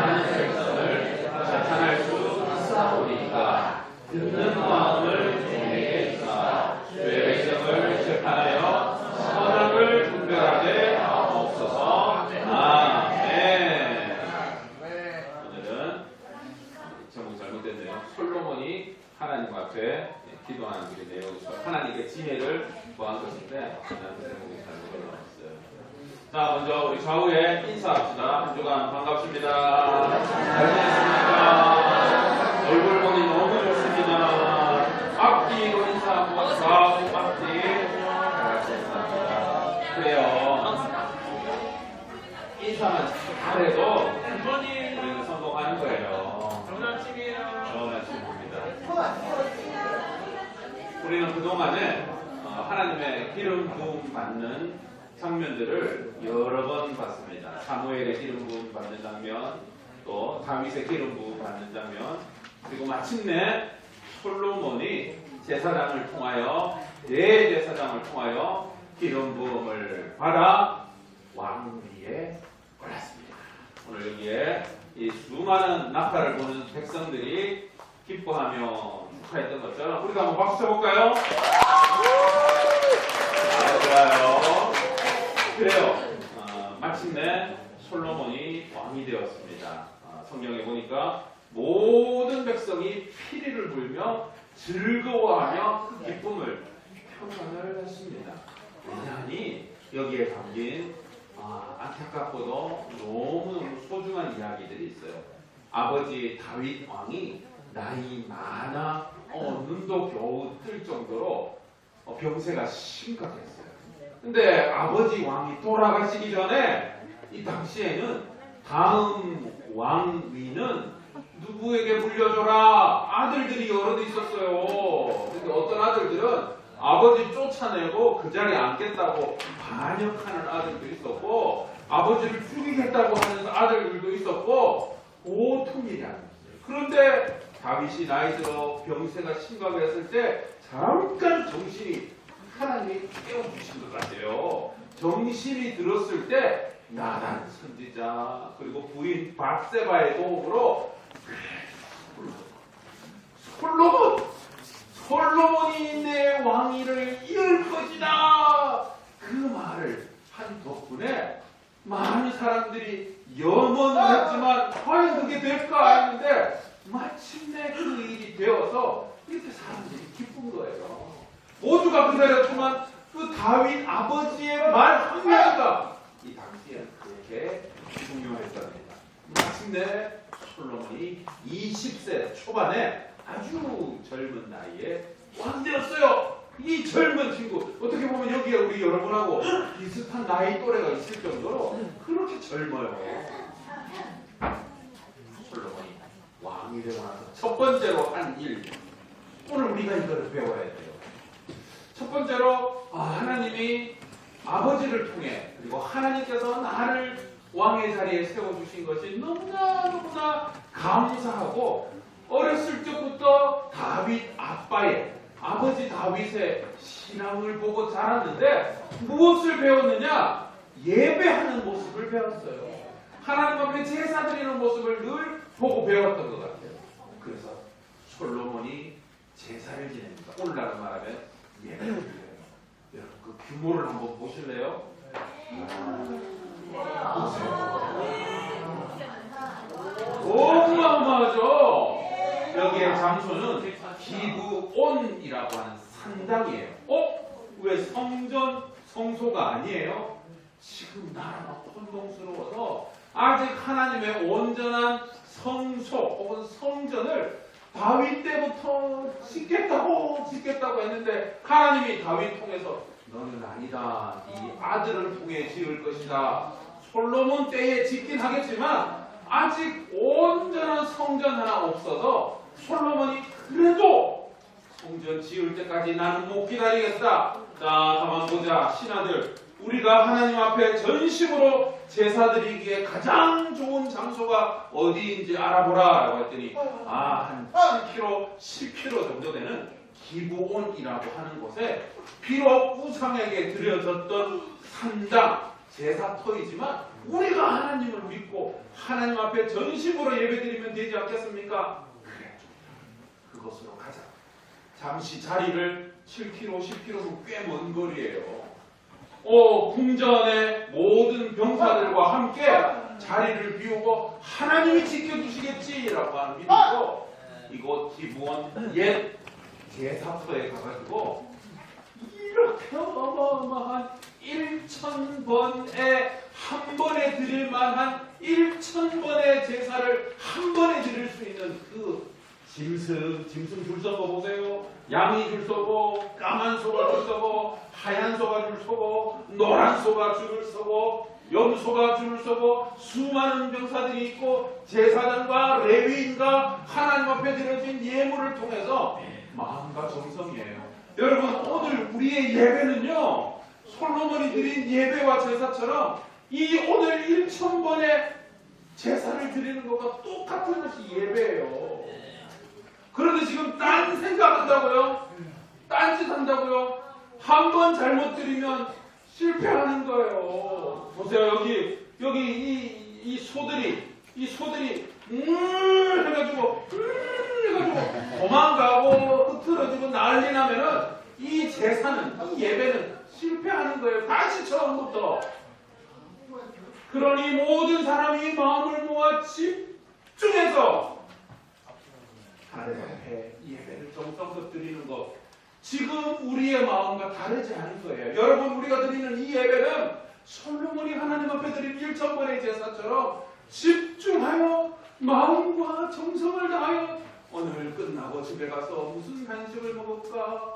많은 백성을 나타날 수 있사오니까 듣는 마음을 종에게 주사 주의 백성을 재판하여 선악을 분별하게 하옵소서. 아멘. 오늘은 제목 잘못됐네요. 솔로몬이 하나님 앞에 기도하는 그 내용이죠. 하나님께 지혜를 구한 것인데 하나님 제목이 잘못 올라왔어요. 자, 먼저 우리 좌우에 인사합시다. 한 주간 반갑습니다. 잘 지냈습니까? 얼굴 보니 너무 좋습니다. 앞뒤로 인사하고 좌우 앞뒤 잘하셨습니다. 그래요. 인사만 잘해도 우리는 성공하는 거예요. 좋은 아침이에요. 좋은 아침입니다. 우리는 그동안에 하나님의 기름 부음 받는 장면들을 여러 번 봤습니다. 사무엘의 기름 부음 받는 장면, 또 다윗의 기름 부음 받는 장면, 그리고 마침내 솔로몬이 제사장을 통하여 대제사장을 통하여 기름 부음을 받아 왕위에 올랐습니다. 오늘 여기에 이 수많은 낙타를 보는 백성들이 기뻐하며 축하했던 것처럼 우리가 한번 박수 쳐볼까요? 좋아요. 그래요. 마침내 솔로몬이 왕이 되었습니다. 성경에 보니까 모든 백성이 피리를 불며 즐거워하며 그 기쁨을 표현을 했습니다. 왜냐하니 여기에 담긴 안타깝고도 너무너무 소중한 이야기들이 있어요. 아버지 다윗 왕이 나이 많아 눈도 겨우 뜰 정도로 병세가 심각했어요. 근데 아버지 왕이 돌아가시기 전에 이 당시에는 다음 왕위는 누구에게 물려줘라 아들들이 여럿 있었어요. 근데 어떤 아들들은 아버지 쫓아내고 그 자리에 앉겠다고 반역하는 아들도 있었고 아버지를 죽이겠다고 하는 아들들도 있었고 보통 일이 아니었어요. 그런데 다윗이 나이 들어 병세가 심각했을 때 잠깐 정신이 하나님이 깨워주신 것 같아요. 정신이 들었을 때 나단 선지자 그리고 부인 밧세바의 도움으로 솔로몬이 내 왕위를 이을 것이다. 그 말을 한 덕분에 많은 사람들이 염원했지만 과연 그게 될까 했는데 마침내 그 일이 되어서 이렇게 사람들이 기쁜 거예요. 모두가 기다렸지만 그 다윗 아버지의 말 한마디가 이 당시에 그렇게 중요했답니다. 마침내 솔로몬이 20세 초반에 아주 젊은 나이에 왕 되었어요. 이 젊은 친구 어떻게 보면 여기에 우리 여러분하고 비슷한 나이 또래가 있을 정도로 그렇게 젊어요. 솔로몬이 왕이 되고 나서 첫 번째로 한 일, 오늘 우리가 이거를 배워야 돼요. 첫 번째로 하나님이 아버지를 통해 그리고 하나님께서 나를 왕의 자리에 세워주신 것이 너무나 감사하고 어렸을 적부터 다윗 아빠의 아버지 다윗의 신앙을 보고 자랐는데 무엇을 배웠느냐? 예배하는 모습을 배웠어요. 하나님 앞에 제사 드리는 모습을 늘 보고 배웠던 것 같아요. 그래서 솔로몬이 제사를 지냅니다. 오늘날로 말하면 예배를 드려요. 여러분 그 규모를 한번 보실래요? 어마어마하죠? 여기에 장소는 기브온이라고 하는 산당이에요. 왜 성소가 아니에요? 지금 나라가 혼동스러워서 아직 하나님의 온전한 성소 혹은 성전을 다윗 때부터 짓겠다고 했는데 하나님이 다윗 통해서 너는 아니다. 이 아들을 통해 지을 것이다. 솔로몬 때에 짓긴 하겠지만 아직 온전한 성전 하나 없어서 솔로몬이 그래도 성전 지을 때까지 나는 못 기다리겠다. 자, 가만 보자. 신하들, 우리가 하나님 앞에 전심으로 제사 드리기에 가장 좋은 장소가 어디인지 알아보라 라고 했더니 한 7km, 10km 정도 되는 기브온이라고 하는 곳에 비록 우상에게 드려졌던 산당 제사터이지만 우리가 하나님을 믿고 하나님 앞에 전심으로 예배드리면 되지 않겠습니까? 그래, 그것으로 가자. 잠시 자리를 7km, 10km면 꽤 먼 거리예요. 궁전의 모든 병사들과 함께 자리를 비우고 하나님이 지켜주시겠지라고 하는 믿음으로 이곳 기브온 옛 제사터에 가가지고 이렇게 어마어마한 1000번에 한 번에 드릴 만한 1000번의 제사를 한 번에 드릴 수 있는 그 짐승 줄 서고 보세요. 양이 줄 서고, 까만 소가 줄 서고, 하얀 소가 줄 서고, 노란 소가 줄을 서고, 염소가 줄을 서고, 수많은 병사들이 있고, 제사장과 레위인과 하나님 앞에 드려진 예물을 통해서 마음과 정성이에요. 여러분, 오늘 우리의 예배는요, 솔로몬이 드린 예배와 제사처럼 이 오늘 1000번의 제사를 드리는 것과 똑같은 것이 예배예요. 그런데 지금 딴 생각한다고요? 딴짓 한다고요? 한 번 잘못 드리면 실패하는 거예요. 보세요. 여기 이 소들이 해가지고 도망가고 흐트러지고 난리 나면은 이 제사는, 이 예배는 실패하는 거예요. 다시 처음부터. 그러니 모든 사람이 마음을 모아 집중해서 하나님 앞에 예배를 정성껏 드리는 것, 지금 우리의 마음과 다르지 않은 거예요. 여러분, 우리가 드리는 이 예배는 솔로몬이 하나님 앞에 드린 1000번의 제사처럼 집중하여 마음과 정성을 다하여 오늘 끝나고 집에 가서 무슨 간식을 먹을까?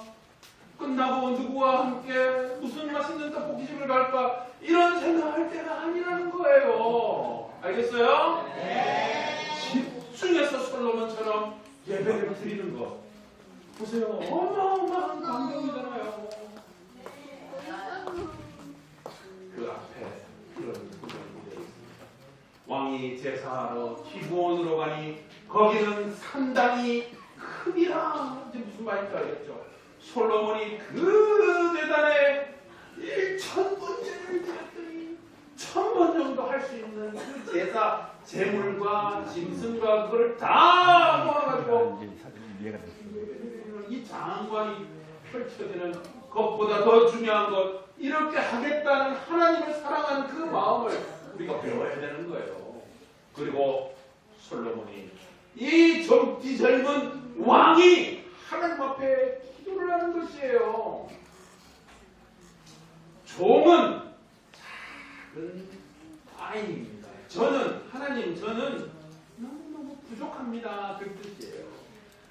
끝나고 누구와 함께 무슨 맛있는 떡볶이집을 갈까? 이런 생각할 때가 아니라는 거예요. 알겠어요? 네. 집중해서 솔로몬처럼 예배를 드리는 것. 보세요. 어마어마한 광경이잖아요. 그 앞에 그런 구절이 있습니다. 왕이 제사하러 기브온으로 가니 거기는 상당히 크니라. 이제 무슨 말인지 알겠죠? 솔로몬이 그 대단에 1000번째를 드렸더니 1000번 정도 할 수 있는 그 제사 제물과 짐승과 그걸 다 모아가지고 이 장관이 펼쳐지는 것보다 더 중요한 것, 이렇게 하겠다는 하나님을 사랑하는 그 마음을 우리가 배워야 되는 거예요. 그리고 솔로몬이 이 젊은 왕이 하나님 앞에 기도를 하는 것이에요. 종은 작은 아이입니다. 하나님, 저는 너무너무 부족합니다. 그 뜻이에요.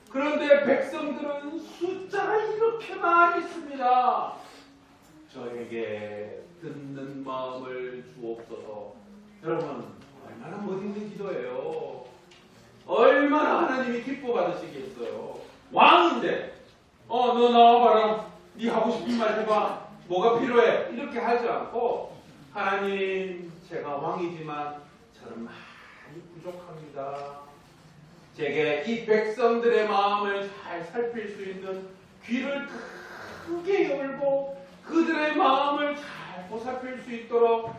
그런데 백성들은 숫자가 이렇게 많이 있습니다. 저에게 듣는 마음을 주옵소서. 여러분, 얼마나 멋있는 기도예요. 얼마나 하나님이 기뻐 받으시겠어요. 왕인데 너 나와봐라. 네 하고 싶은 말 해봐. 뭐가 필요해? 이렇게 하지 않고 하나님, 제가 왕이지만 저는 많이 부족합니다. 제게 이 백성들의 마음을 잘 살필 수 있는 귀를 크게 열고 그들의 마음을 잘 보살필 수 있도록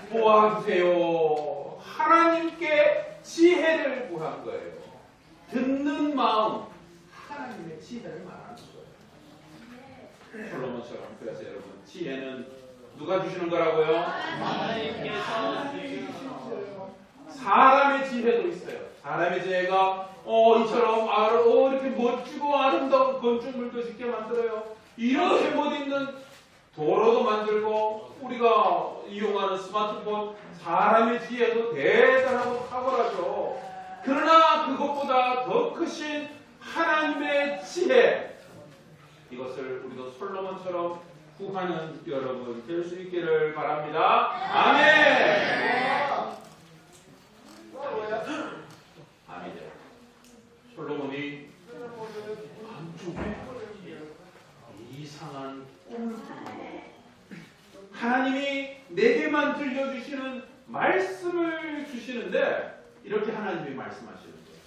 도와주세요. 하나님께 지혜를 구한 거예요. 듣는 마음, 하나님의 지혜를 말하는 거예요. 솔로몬처럼. 그래서 여러분, 지혜는 누가 주시는 거라고요? 하나님께서 주시는. 사람의 지혜도 있어요. 사람의 지혜가 이처럼 이렇게 멋지고 아름다운 건축물도 짓게 만들어요. 이렇게 멋있는 도로도 만들고 우리가 이용하는 스마트폰, 사람의 지혜도 대단하고 탁월하죠. 그러나 그것보다 더 크신 하나님의 지혜, 이것을 우리도 솔로몬처럼 구하는 여러분 될 수 있기를 바랍니다. 아멘. 아멘. 솔로몬이 한쪽에 이상한 꿈을 꾸고 하나님이 내게만 들려주시는 말씀을 주시는데 이렇게 하나님이 말씀하시는 거예요.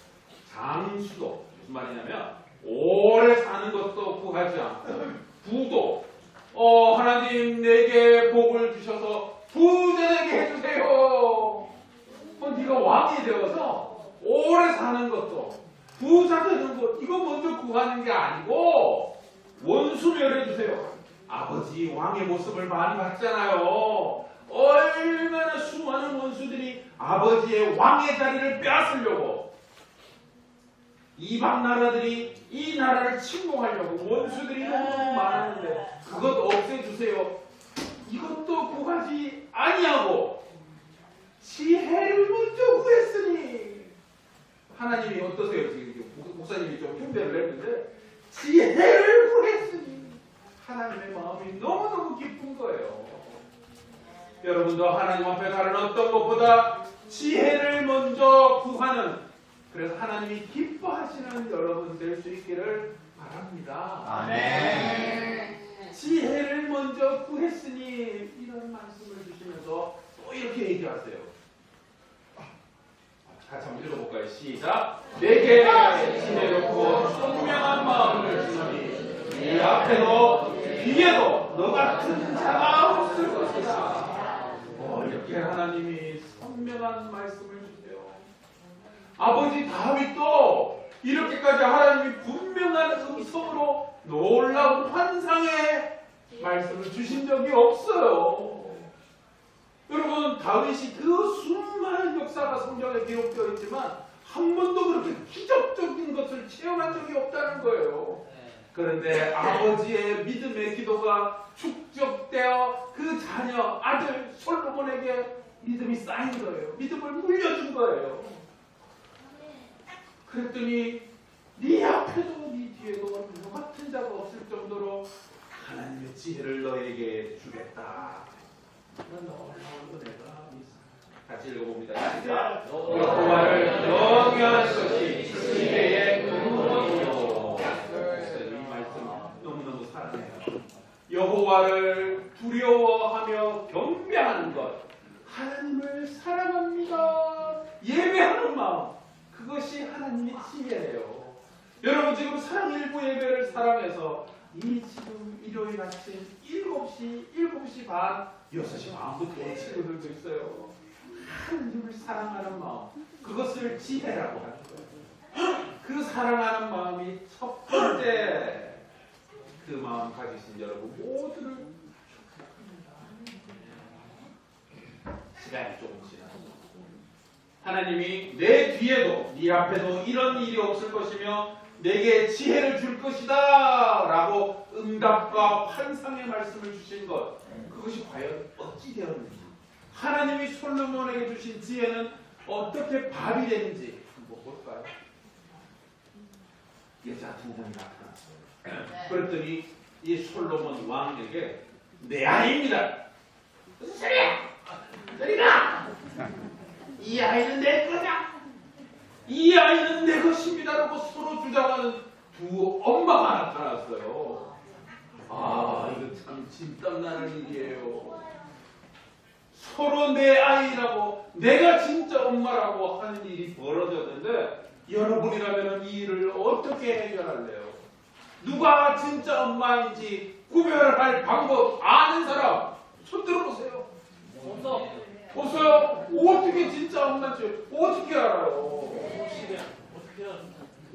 장수도, 무슨 말이냐면 오래 사는 것도 구하지 않고 부도 하나님 내게 복을 주셔서 부자되게 해주세요. 네가 왕이 오래 사는 것도 부자 되는 것 이거 먼저 구하는 게 아니고 원수 멸해주세요. 아버지 왕의 모습을 많이 봤잖아요. 얼마나 수많은 원수들이 아버지의 왕의 자리를 빼앗으려고 이방 나라들이 이 나라를 침공하려고 원수들이 너무 많았는데 그것 없애주세요. 이것도 구하지 아니하고 지혜를 먼저 구했으니 하나님이 어떠세요? 지금 목사님이 좀 흉배를 했는데 지혜를 구했으니 하나님의 마음이 너무너무 기쁜 거예요. 여러분도 하나님 앞에 다른 어떤 것보다 지혜를 먼저 구하는 그래서 하나님이 기뻐하시는 여러분 될 수 있기를 바랍니다. 아멘. 지혜를 먼저 구했으니 이런 말씀을 주시면서 또 이렇게 얘기하세요. 같이 한번 읽어볼까요? 시작. 내게 지혜를 구워 선명한 마음을 주노니 네 앞에도 뒤에도 너 같은 자가 없을 것이다. 이렇게 하나님이 선명한 말씀을 주세요. 아버지 다윗도 이렇게까지 하나님이 분명한 음성으로 놀라운 환상의 말씀을 주신 적이 없어요. 여러분 다윗이 그 수많은 역사가 성경에 기록되어 있지만 한 번도 그렇게 기적적인 것을 체험한 적이 없다는 거예요. 그런데 아버지의 믿음의 기도가 축적되어 그 자녀 아들 솔로몬에게 믿음이 쌓인 거예요. 믿음을 물려준 거예요. 그랬더니 네 앞에도 네 뒤에도 너 같은 자가 없을 정도로 하나님의 지혜를 너에게 주겠다. 이런 놀라운 은혜가 있습니다. 같이 읽어봅니다. 시작. 여호와를 경외하는 것이 지혜의 근본이요. 이 말씀 너무너무 사랑해요. 여호와를 두려워하며 경배하는 것, 하나님을 사랑합니다. 예배하는 마음, 그것이 하나님의 지혜예요. 여러분 지금 사랑일부 예배를 사랑해서 이 지금 일요일 아침 7시 반, 6시 반부터 친구들도 있어요. 하나님을 사랑하는 마음, 그것을 지혜라고 하는 거예요. 그 사랑하는 마음이 첫 번째 그 마음 가지신 여러분 모두를 축복합니다. 시간이 조금 지났습니다. 하나님이 내 뒤에도 네 앞에도 이런 일이 없을 것이며 내게 지혜를 줄 것이다 라고 응답과 환상의 말씀을 주신 것, 그것이 과연 어찌 되었는지, 하나님이 솔로몬에게 주신 지혜는 어떻게 발휘되는지 한번 볼까요? 여자 두 명이 나타났어요. 그랬더니 이 솔로몬 왕에게 내 아이입니다. 무슨 소리야? 저리가! 이 아이는 내 거냐? 이 아이는 내 것입니다라고 서로 주장하는 두 엄마가 나타났어요. 이거 참 진땀나는 일이에요. 서로 내 아이라고 내가 진짜 엄마라고 하는 일이 벌어졌는데 여러분이라면 이 일을 어떻게 해결할래요? 누가 진짜 엄마인지 구별할 방법 아는 사람 손 들어보세요. 없어요? 어떻게 진짜 엄마인지 어떻게 알아요?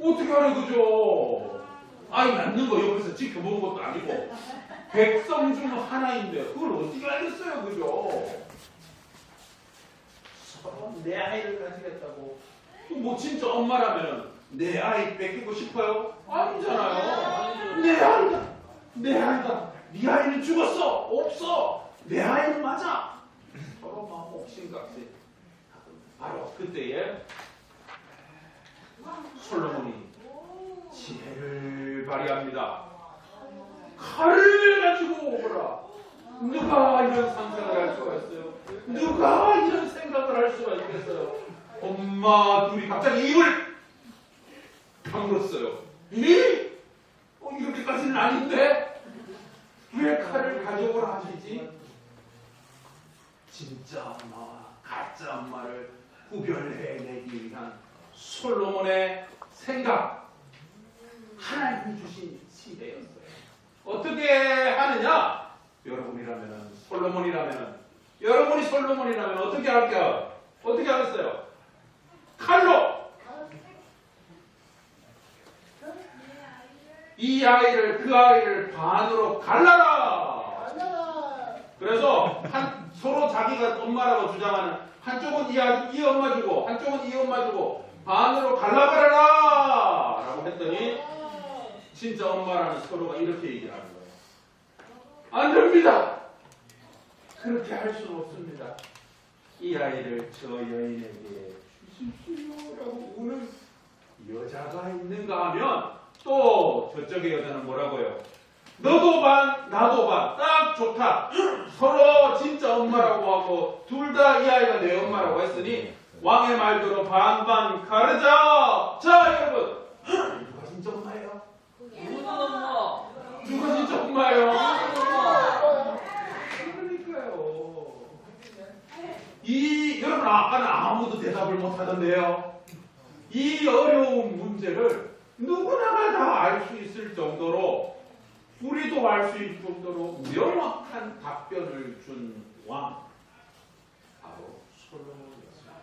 어떻게 알아요, 그죠? 아이 낳는 거 옆에서 지켜보는 것도 아니고 백성 중 하나인데 그걸 어떻게 알겠어요, 그죠? 서로 내 아이를 가지겠다고 뭐 진짜 엄마라면 내 아이 뺏기고 싶어요? 아니잖아요. 내 아이다. 내 아이다. 네 아이는 죽었어. 없어. 내 아이는 맞아. 서로 막 옥신각신. 바로 그때에 솔로몬이 지혜를 발휘합니다. 칼을 가지고 오거라. 누가 이런 상상을 할 수가 있어요? 누가 이런 생각을 할 수가 있겠어요? 엄마 둘이 갑자기 입을 다물었어요. 이렇게까지는 아닌데 왜 칼을 가져오라 하시지? 진짜 엄마와 가짜 엄마를 구별해내기 위한 솔로몬의 생각, 하나님이 주신 지혜였어요. 어떻게 하느냐? 여러분이라면 솔로몬이라면 여러분이 솔로몬이라면 어떻게 할게요? 어떻게 하겠어요? 칼로 이 아이를 그 아이를 반으로 갈라라. 그래서 서로 자기가 엄마라고 주장하는 한쪽은 이 엄마 주고 한쪽은 이 엄마 주고 반으로 갈라버려라 라고 했더니 진짜 엄마라는 서로가 이렇게 얘기를 하는 거예요. 안 됩니다. 그렇게 할 수는 없습니다. 이 아이를 저 여인에게 주십시오라고 우는 여자가 있는가 하면 또 저쪽의 여자는 뭐라고요? 너도 반 나도 반 딱 좋다. 서로 진짜 엄마라고 하고 둘 다 이 아이가 내 엄마라고 했으니 왕의 말대로 반반 가르자. 자 여러분, 누가 진짜 엄마예요? 누가 진짜 엄마예요? 그러니까요. 여러분 아까는 아무도 대답을 못하던데요. 이 어려운 문제를 누구나가 다 알 수 있을 정도로 우리도 알 수 있을 정도로 명확한 답변을 준 왕 바로 솔로몬이었습니다.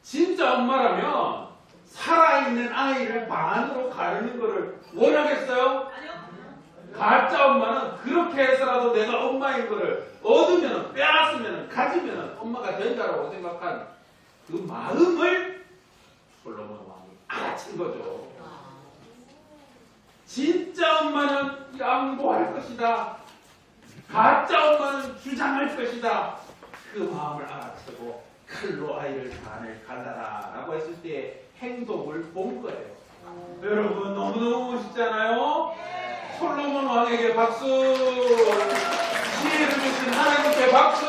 진짜 엄마라면 살아있는 아이를 반으로 가르는 것을 원하겠어요? 가짜 엄마는 그렇게 해서라도 내가 엄마인 것을 얻으면 빼앗으면 가지면 엄마가 된다라고 생각한 그 마음을 솔로몬 왕이 알아챈 거죠. 진짜 엄마는 양보할 것이다. 가짜 엄마는 주장할 것이다. 그 마음을 알아채고 칼로 아이를 반을 갈라라 라고 했을 때의 행동을 본 거예요. 여러분 너무너무 멋있잖아요. 솔로몬 왕에게 박수. 지혜를 주신 하나님께 박수.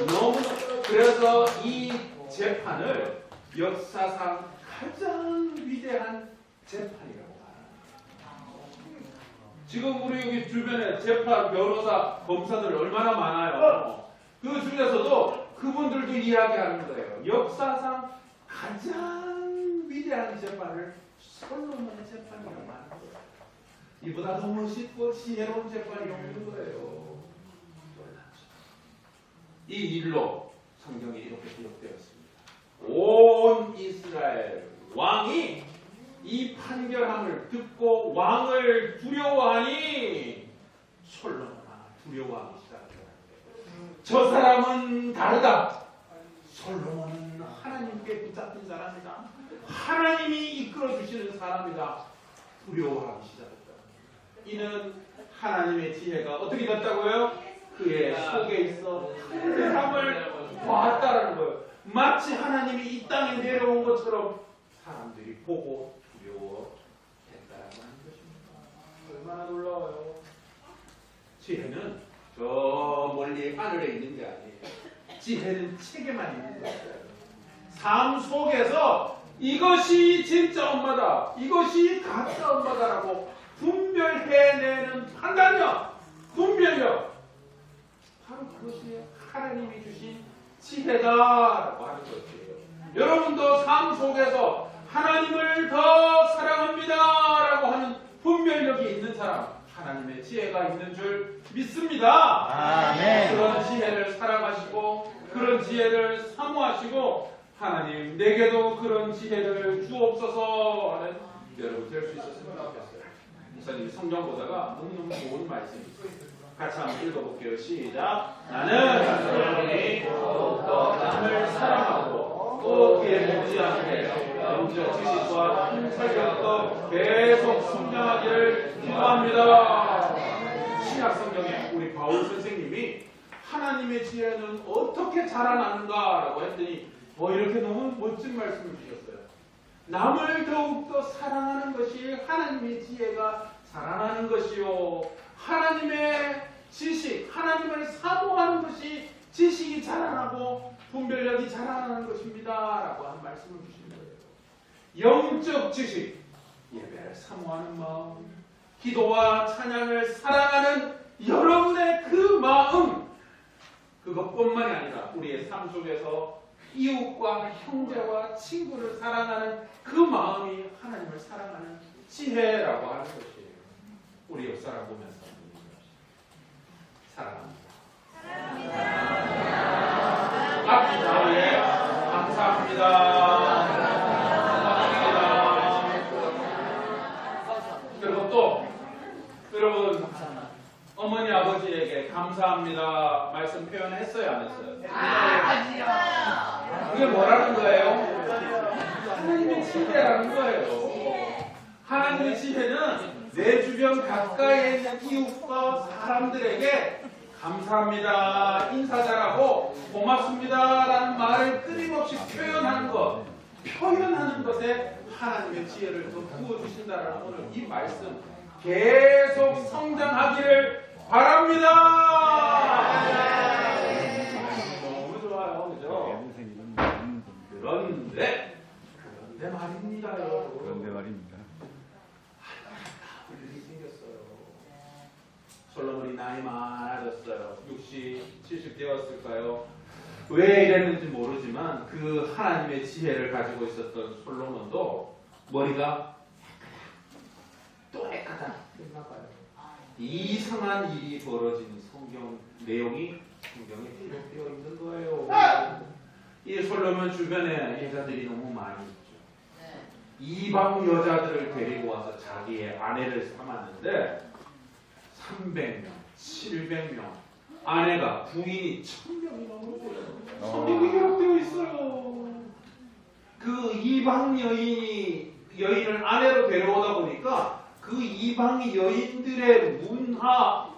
너무 그래서 이 재판을 역사상 가장 위대한 재판이라고 말합니다. 지금 우리 여기 주변에 재판, 변호사, 검사들 얼마나 많아요. 그 중에서도 그분들도 이야기하는 거예요. 역사상 가장 위대한 재판을 솔로몬의 재판이라고 하는 거예요. 이보다 더 멋있고 지혜로운 재판이 없는 거예요. 이 일로 성경에 이렇게 기록되었습니다. 온 이스라엘 왕이 이 판결함을 듣고 왕을 두려워하니 솔로몬 왕을 두려워하기 시작합니다. 저 사람은 다르다. 솔로몬은 하나님께 붙잡힌 사람이다. 하나님이 이끌어 주시는 사람이다. 두려워하기 시작했다. 이는 하나님의 지혜가 어떻게 됐다고요? 그의 속에 있어 항상을 보았다라는 거예요. 마치 하나님이 이 땅에 내려온 것처럼 사람들이 보고 두려워했다라고 하는 것입니다. 얼마나 놀라워요. 지혜는 저 멀리 하늘에 있는 게 아니에요. 지혜는 책에만 있는 거예요. 삶 속에서 이것이 진짜 엄마다, 이것이 가짜 엄마다라고 분별해내는 판단력, 분별력, 바로 그것이 하나님이 주신 지혜다라고 하는 것이에요. 여러분도 삶 속에서 하나님을 더 사랑합니다라고 하는 분별력이 있는 사람, 하나님의 지혜가 있는 줄 믿습니다. 아멘. 그런 지혜를 살아가시고 그런 지혜를 사모하시고 하나님 내게도 그런 지혜를 주옵소서 하는 여러분 될 수 있었으면 좋겠어요. 목사님이 성경 보다가 너무너무 좋은 말씀 같이 한번 읽어볼게요. 시작. 나는 여러분이 더욱더 남을 사랑하고 또 그에 못지않게 영적 지식과 통찰력도 계속 성장하기를 기도합니다. 신약 성경에 우리 바울 선생님이 하나님의 지혜는 어떻게 자라나는가라고 했더니 이렇게 너무 멋진 말씀을 주셨어요. 남을 더욱더 사랑하는 것이 하나님의 지혜가 자라나는 것이요. 하나님의 지식, 하나님을 사모하는 것이 지식이 자라나고 분별력이 자라나는 것입니다. 라고 한 말씀을 주신 거예요. 영적 지식, 예배를 사모하는 마음, 기도와 찬양을 사랑하는 여러분의 그 마음, 그것뿐만이 아니라 우리의 삶 속에서 이웃과 형제와 친구를 사랑하는 그 마음이 하나님을 사랑하는 지혜라고 하는 것이에요. 우리 역사를 보면서 사랑합니다. 감사합니다. 아까 말씀 표현했어요, 안 했어요? 아니요. 그게 뭐라는 거예요? 하나님의 지혜라는 거예요. 하나님의 지혜는 내 주변 가까이에 있는 이웃과 사람들에게 감사합니다, 인사 잘하고 고맙습니다라는 말을 끊임없이 표현하는 것, 표현하는 것에 하나님의 지혜를 더 부어주신다라는 오늘 이 말씀 계속 성장하기를 바랍니다. 너무 좋아요, 그죠? 그런데 말입니다, 여러분. 그런데 말입니다. 일이 생겼어요. 솔로몬이 나이 많아졌어요. 60, 70 되었을까요? 왜 이랬는지 모르지만 그 하나님의 지혜를 가지고 있었던 솔로몬도 머리가 또 헷갈아 했나봐요. 이상한 일이 벌어진 성경 내용이 성경에 기록되어 있는 거예요. 이 솔로몬 주변에 여자들이 너무 많이 있죠. 이방 여자들을 데리고 와서 자기의 아내를 삼았는데 300명, 700명, 아내가 부인이 1000명이 넘었어요. 성경에 기록되어 있어요. 그 이방 여인을 아내로 데려오다 보니까 그 이방 여인들의 문화,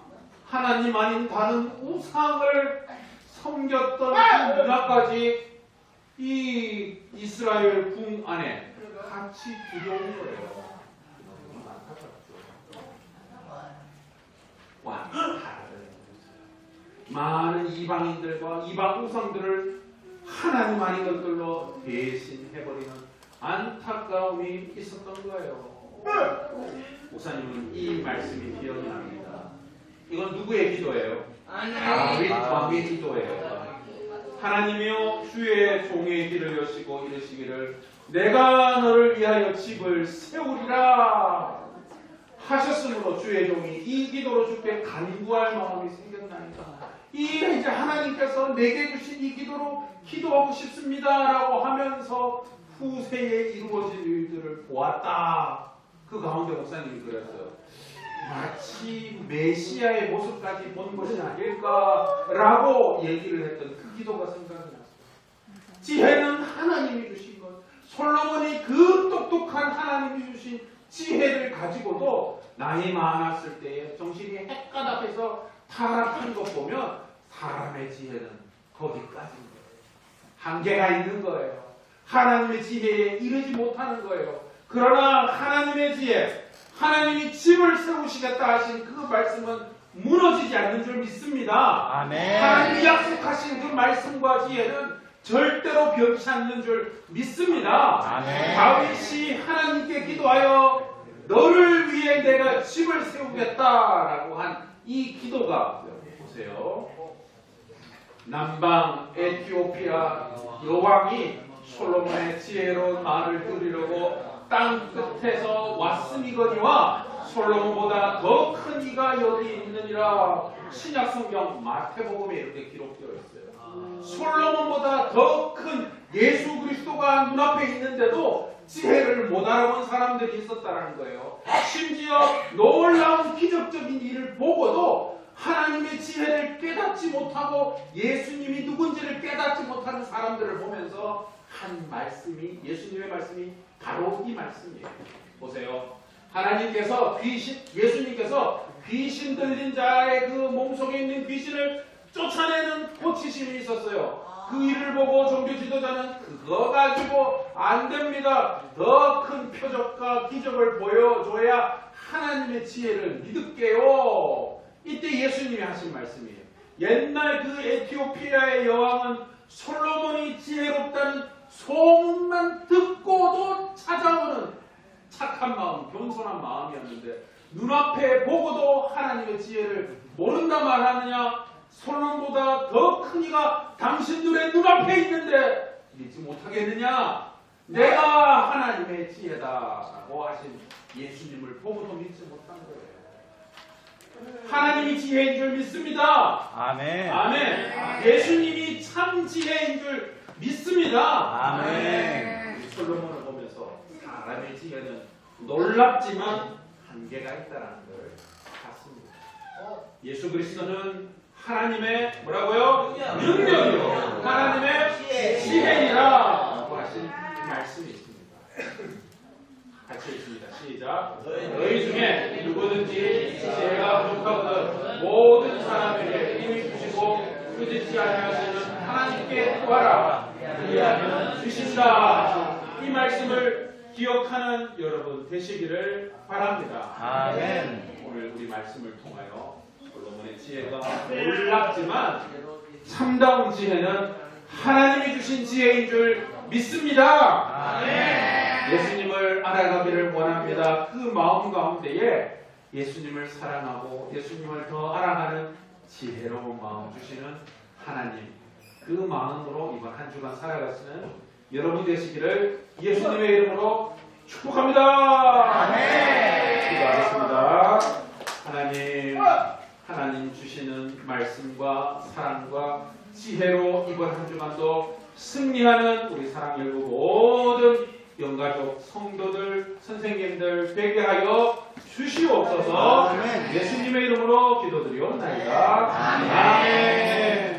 하나님 아닌 다른 우상을 섬겼던 그 문화까지 이 이스라엘 궁 안에 같이 들여온 거예요. 많은 이방인들과 이방 우상들을 하나님 아닌 것들로 대신해버리는 안타까움이 있었던 거예요. 목사님은 이 말씀이 기억이 납니다. 이건 누구의 기도예요? 다윗 왕의 기도예요. 하나님이여 주의 종의 길을 여시고 이르시기를 내가 너를 위하여 집을 세우리라 하셨으므로 주의 종이 이 기도로 주께 간구할 마음이 생겼나이다. 이제 하나님께서 내게 주신 이 기도로 기도하고 싶습니다라고 하면서 후세에 이루어질 일들을 보았다. 그 가운데 목사님이 그랬어요. 마치 메시아의 모습까지 본 것이 아닐까라고 얘기를 했던 그 기도가 생각이 났어요. 지혜는 하나님이 주신 것. 솔로몬이 그 똑똑한 하나님이 주신 지혜를 가지고도 나이 많았을 때에 정신이 헷가닥해서 타락한 것 보면 사람의 지혜는 거기까지인 거예요. 한계가 있는 거예요. 하나님의 지혜에 이르지 못하는 거예요. 그러나 하나님의 지혜, 하나님이 집을 세우시겠다 하신 그 말씀은 무너지지 않는 줄 믿습니다. 아멘. 하나님이 약속하신 그 말씀과 지혜는 절대로 변치 않는 줄 믿습니다. 아멘. 다윗이 하나님께 기도하여 너를 위해 내가 집을 세우겠다라고 한 이 기도가 보세요. 남방 에티오피아 여왕이 솔로몬의 지혜로운 말을 들으려고 땅 끝에서 왔으니거니와 솔로몬보다 더 큰 이가 여기 있느니라. 신약성경 마태복음에 이렇게 기록되어 있어요. 솔로몬보다 더 큰 예수 그리스도가 눈앞에 있는데도 지혜를 못 알아본 사람들이 있었다는 거예요. 심지어 놀라운 기적적인 일을 보고도 하나님의 지혜를 깨닫지 못하고 예수님이 누군지를 깨닫지 못하는 사람들을 보면서 한 말씀이, 예수님의 말씀이 바로 이 말씀이에요. 보세요. 예수님께서 귀신 들린 자의 그 몸속에 있는 귀신을 쫓아내는 고치심이 있었어요. 그 일을 보고 종교 지도자는 그거 가지고 안 됩니다. 더 큰 표적과 기적을 보여줘야 하나님의 지혜를 믿을게요. 이때 예수님이 하신 말씀이에요. 옛날 그 에티오피아의 여왕은 솔로몬이 지혜롭다는 소문만 듣고도 찾아오는 착한 마음, 겸손한 마음이었는데 눈앞에 보고도 하나님의 지혜를 모른다 말하느냐? 솔로몬보다 더 큰 이가 당신들의 눈앞에 있는데 믿지 못하겠느냐? 내가 하나님의 지혜다라고 하신 예수님을 보고도 믿지 못한 거예요. 하나님이 지혜인 줄 믿습니다. 아멘. 아멘. 예수님이 참 지혜인 줄 믿습니다. 아멘. 솔로몬을 보면서 사람의 지혜는 놀랍지만 한계가 있다는 걸 봤습니다. 예수 그리스도는 하나님의 뭐라고요? 능력이요. 하나님의 지혜이라 라고 하신 이 말씀이 있습니다. 같이 읽습니다. 시작. 너희 중에 누구든지 지혜가 부족하거든 모든 사람에게 힘이 주시고 꾸짖지 아니하시는 하나님께 구하라. 그리하면 주신다. 이 말씀을 기억하는 여러분 되시기를 바랍니다. 아멘. 오늘 우리 말씀을 통하여 솔로몬의 지혜가 놀랍지만 참다운 지혜는 하나님이 주신 지혜인 줄 믿습니다. 아멘. 예수님을 알아가기를 원합니다. 그 마음 가운데에 예수님을 사랑하고 예수님을 더 알아가는 지혜로운 마음 주시는 하나님, 그 마음으로 이번 한 주간 살아가시는 여러분 되시기를 예수님의 이름으로 축복합니다. 아멘. 기도하겠습니다. 하나님 주시는 말씀과 사랑과 지혜로 이번 한 주간도 승리하는 우리 사랑열구 모든 영가족 성도들 선생님들 되게 하여 주시옵소서. 아멘. 예수님의 이름으로 기도드리옵나이다. 아멘. 아멘.